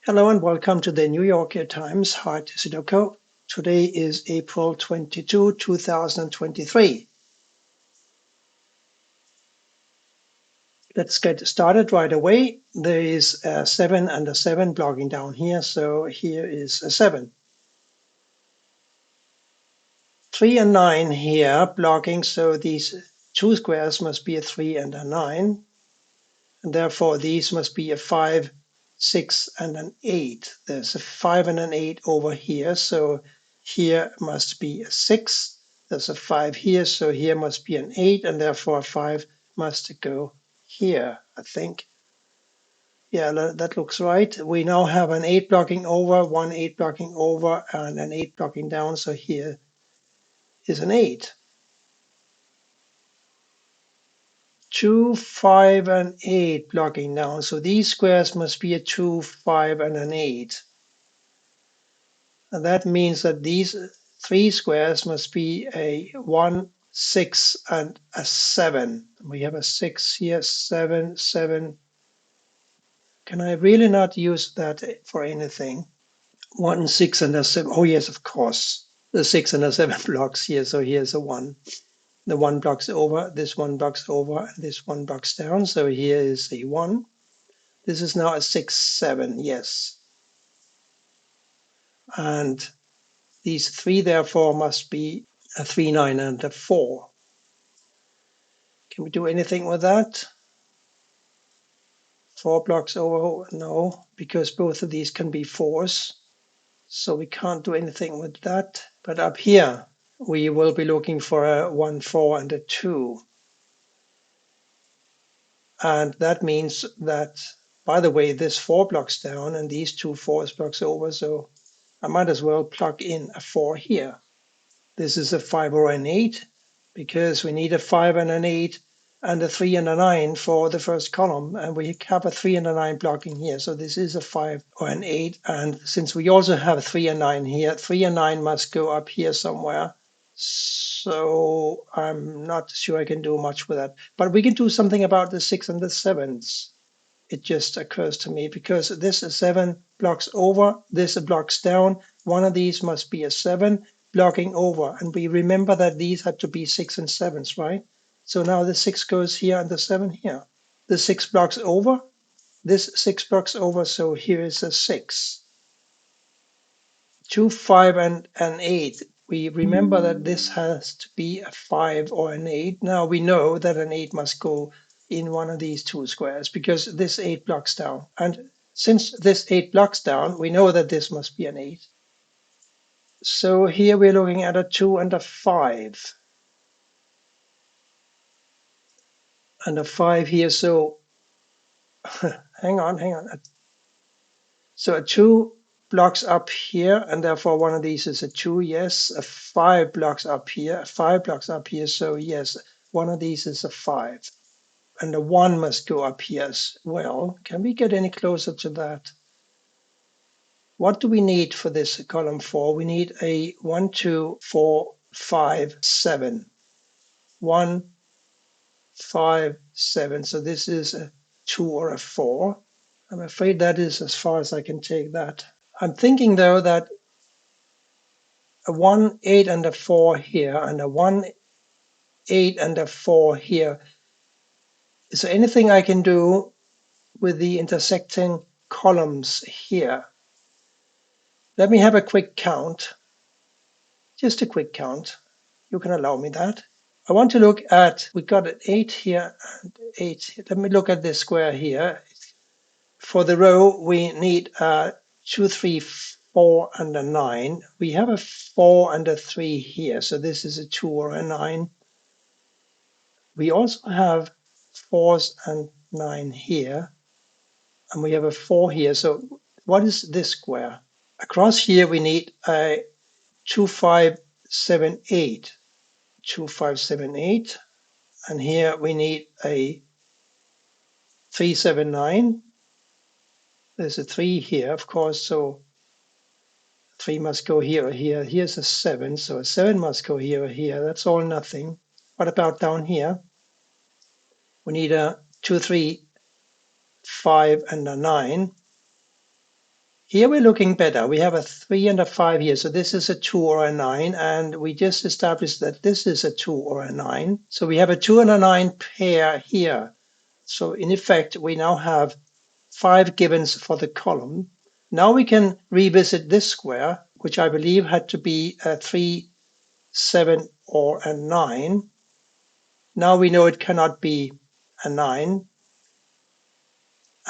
Hello and welcome to the New York Times Hard Sudoku. Today is April 22, 2023. Let's get started right away. There is a 7 and a 7 blocking down here, so here is a 7. 3 and 9 here blocking, so these two squares must be a 3 and a 9, and therefore these must be a 5, 6 and an 8. There's a 5 and an 8 over here, so here must be a 6. There's a 5 here, so here must be an 8, and therefore a 5 must go here, I think. Yeah, that looks right. We now have an 8 blocking over, one 8 blocking over, and an 8 blocking down, so here is an 8. 2, 5, and 8 blocking down, so these squares must be a 2, 5, and an 8. And that means that these three squares must be a 1, 6, and a 7. We have a 6 here, 7, 7. Can I really not use that for anything? 1, 6, and a 7. Oh, yes, of course. The 6 and a 7 blocks here, so here's a 1. The 1 blocks over, this 1 blocks over, and this 1 blocks down. So here is a 1. This is now a 6, 7, yes. And these three, therefore, must be a 3, 9, and a 4. Can we do anything with that? 4 blocks over? No, because both of these can be 4s. So we can't do anything with that. But up here, we will be looking for a 1, 4, and a 2. And that means that, by the way, this 4 blocks down and these two 4s blocks over. So I might as well plug in a 4 here. This is a 5 or an 8 because we need a 5 and an 8 and a 3 and a 9 for the first column. And we have a 3 and a 9 blocking here. So this is a 5 or an 8. And since we also have a 3 and 9 here, 3 and 9 must go up here somewhere. So I'm not sure I can do much with that. But we can do something about the 6 and the 7s. It just occurs to me because this 7 blocks over, this blocks down. One of these must be a 7 blocking over. And we remember that these had to be 6 and 7s, right? So now the 6 goes here and the 7 here. The 6 blocks over, this 6 blocks over, so here is a 6. 2, 5, and an 8. We remember that this has to be a 5 or an 8. Now we know that an 8 must go in one of these two squares because this 8 blocks down. And since this 8 blocks down, we know that this must be an 8. So here we're looking at a 2 and a 5. And a 5 here, so hang on. So a 2 blocks up here, and therefore one of these is a 2, yes. A 5 blocks up here, a 5 blocks up here, so yes, one of these is a 5. And a 1 must go up here as well. Can we get any closer to that? What do we need for this column 4? We need a 1, 2, 4, 5, 7. 1, 5, 7. So this is a 2 or a 4. I'm afraid that is as far as I can take that. I'm thinking, though, that a 1, 8, and a 4 here, and a 1, 8, and a 4 here. Is there anything I can do with the intersecting columns here? Let me have a quick count. Just a quick count. You can allow me that. I want to look at, we got an 8 here and 8 here. Let me look at this square here. For the row, we need a 2, 3, 4, and a 9. We have a 4 and a 3 here, so this is a 2 or a 9. We also have 4s and 9 here, and we have a 4 here. So what is this square? Across here, we need a 2, 5, 7, 8. 2, 5, 7, 8. And here we need a 3, 7, 9. There's a 3 here, of course, so 3 must go here or here. Here's a 7, so a 7 must go here or here. That's all nothing. What about down here? We need a 2, 3, 5, and a 9. Here we're looking better. We have a 3 and a 5 here. So this is a 2 or a 9. And we just established that this is a 2 or a 9. So we have a 2 and a 9 pair here. So in effect, we now have 5 givens for the column. Now we can revisit this square, which I believe had to be a 3, 7, or a 9. Now we know it cannot be a 9.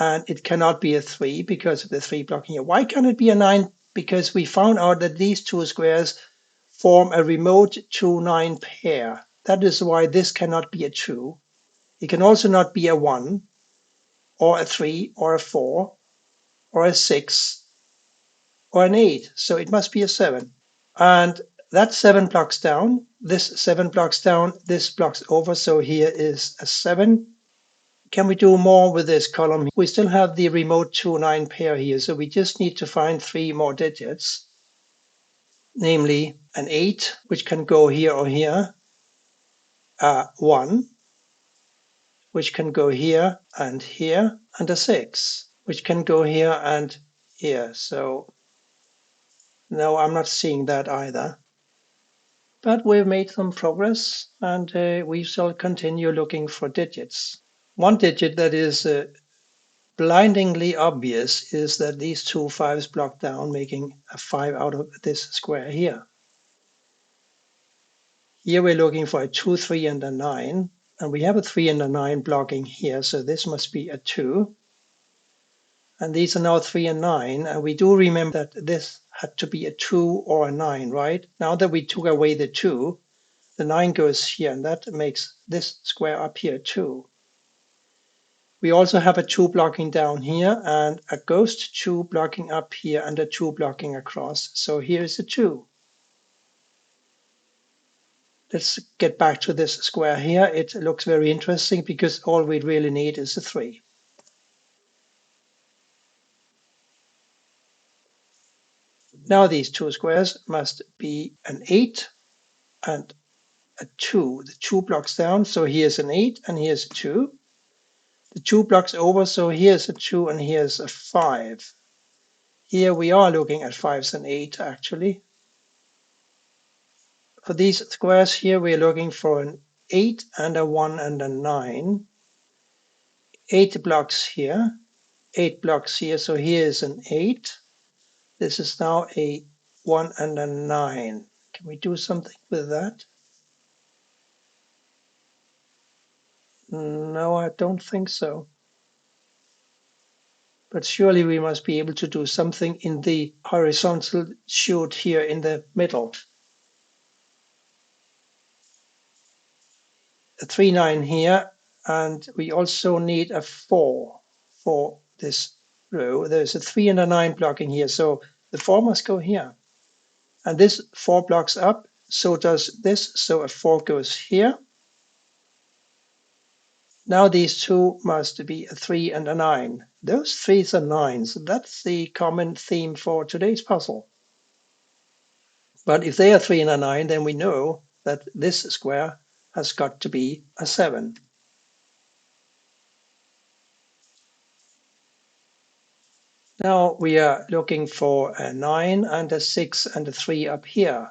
And it cannot be a 3 because of the 3 blocking here. Why can't it be a 9? Because we found out that these two squares form a remote 2-9 pair. That is why this cannot be a 2. It can also not be a 1, or a 3, or a 4, or a 6, or an 8. So it must be a 7. And that 7 blocks down. This 7 blocks down. This blocks over. So here is a 7. Can we do more with this column? We still have the remote 2-9 pair here, so we just need to find 3 more digits, namely an 8, which can go here or here, 1, which can go here, and a 6, which can go here and here. So no, I'm not seeing that either. But we've made some progress, and we shall continue looking for digits. One digit that is blindingly obvious is that these two fives block down, making a 5 out of this square here. Here we're looking for a 2, 3, and a 9. And we have a 3 and a 9 blocking here, so this must be a 2. And these are now 3 and 9. And we do remember that this had to be a 2 or a 9, right? Now that we took away the 2, the 9 goes here, and that makes this square up here 2. We also have a 2 blocking down here and a ghost 2 blocking up here and a 2 blocking across. So here is a 2. Let's get back to this square here. It looks very interesting because all we really need is a 3. Now these two squares must be an 8 and a 2. The 2 blocks down, so here's an 8 and here's a 2. The 2 blocks over, so here's a 2 and here's a 5. Here we are looking at 5s and 8 actually. For these squares here, we're looking for an 8 and a 1 and a 9. 8 blocks here, 8 blocks here, so here is an 8. This is now a 1 and a 9. Can we do something with that? No, I don't think so. But surely we must be able to do something in the horizontal chute here in the middle. A 3, 9 here, and we also need a 4 for this row. There's a 3 and a 9 blocking here, so the 4 must go here. And this 4 blocks up, so does this, so a 4 goes here. Now these two must be a 3 and a 9. Those 3s and 9s, that's the common theme for today's puzzle. But if they are 3 and a 9, then we know that this square has got to be a 7. Now we are looking for a 9 and a 6 and a 3 up here.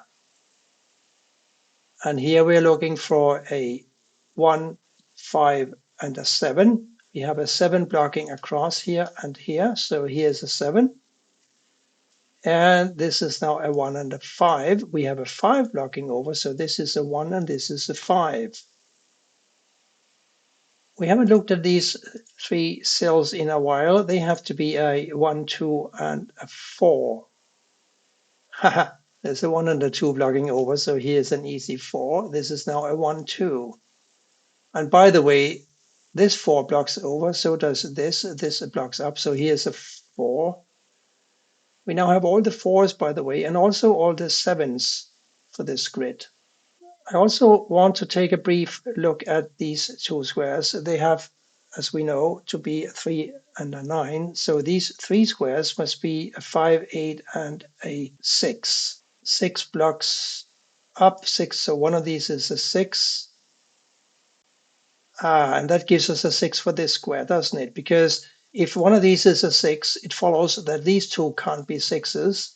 And here we're looking for a 1, 5, and a 7. We have a 7 blocking across here and here. So here's a 7. And this is now a 1 and a 5. We have a 5 blocking over. So this is a 1 and this is a 5. We haven't looked at these 3 cells in a while. They have to be a 1, 2, and a 4. Haha, there's a 1 and a 2 blocking over. So here's an easy 4. This is now a 1, 2. And by the way, this 4 blocks over, so does this. This blocks up, so here's a 4. We now have all the 4s, by the way, and also all the 7s for this grid. I also want to take a brief look at these two squares. They have, as we know, to be a 3 and a 9. So these 3 squares must be a 5, 8, and a 6. 6 blocks up, 6. So one of these is a 6. And that gives us a 6 for this square, doesn't it? Because if one of these is a 6, it follows that these two can't be 6s,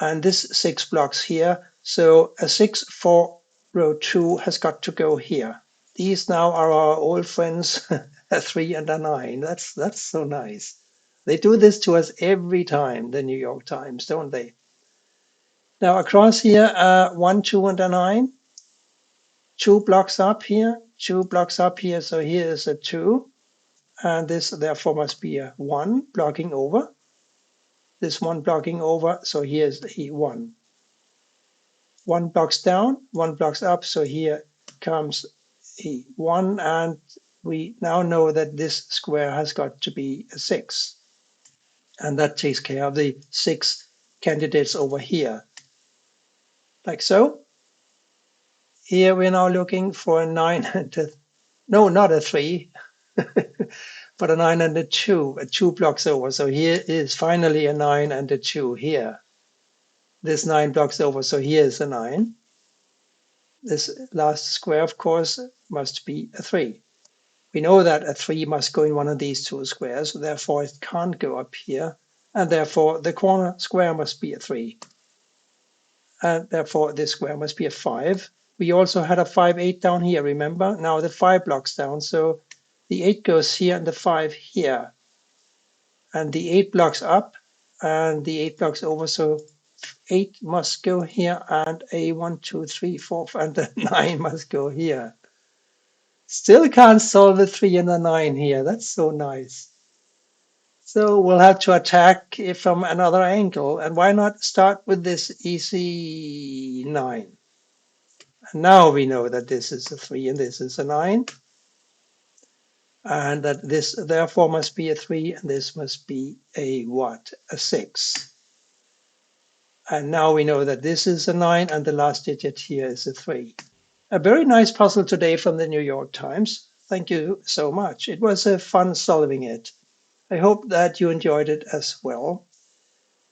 and this 6 blocks here. So a 6 for row 2 has got to go here. These now are our old friends, a 3 and a 9. That's so nice. They do this to us every time, the New York Times, don't they? Now across here, 1, 2, and a 9. 2 blocks up here, 2 blocks up here. So here is a 2. And this therefore must be a 1 blocking over. This 1 blocking over. So here's the 1. 1 blocks down, 1 blocks up. So here comes a 1. And we now know that this square has got to be a 6. And that takes care of the 6 candidates over here. Like so. Here we're now looking for a 9 and a, no, not a 3, but a 9 and a 2, 2 blocks over. So here is finally a 9 and a 2 here. This 9 blocks over, so here is a 9. This last square, of course, must be a 3. We know that a 3 must go in one of these two squares, therefore it can't go up here, and therefore the corner square must be a 3. And therefore this square must be a 5. We also had a 5, 8 down here, remember? Now the 5 blocks down, so the 8 goes here and the 5 here. And the 8 blocks up and the 8 blocks over, so 8 must go here and a 1, 2, 3, 4, and the 9 must go here. Still can't solve the 3 and the 9 here. That's so nice. So we'll have to attack it from another angle. And why not start with this easy 9? And now we know that this is a 3 and this is a 9. And that this therefore must be a 3 and this must be a what? A 6. And now we know that this is a 9 and the last digit here is a 3. A very nice puzzle today from the New York Times. Thank you so much. It was fun solving it. I hope that you enjoyed it as well.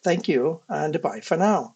Thank you and bye for now.